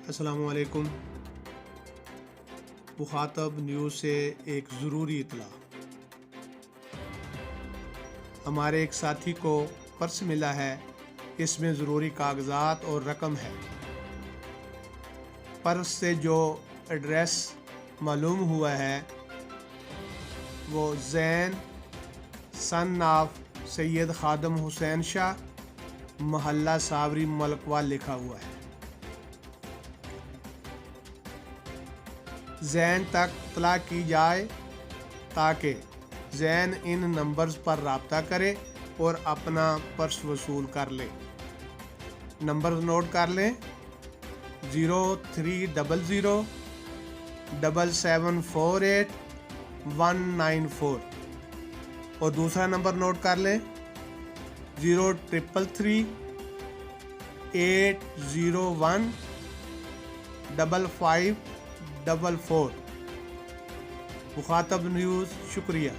السلام علیکم۔ مخاطب نیوز سے ایک ضروری اطلاع۔ ہمارے ایک ساتھی کو پرس ملا ہے، اس میں ضروری کاغذات اور رقم ہے۔ پرس سے جو ایڈریس معلوم ہوا ہے وہ زین سن آف سید خادم حسین شاہ، محلہ صابری ملکوال لکھا ہوا ہے۔ زین تک اطلاع کی جائے تاکہ زین ان نمبرز پر رابطہ کرے اور اپنا پرس وصول کر لے۔ نمبر نوٹ کر لیں: 0300 7748 194 اور دوسرا نمبر نوٹ کر لیں: 0333 801 5544۔ مخاطب نیوز، شکریہ۔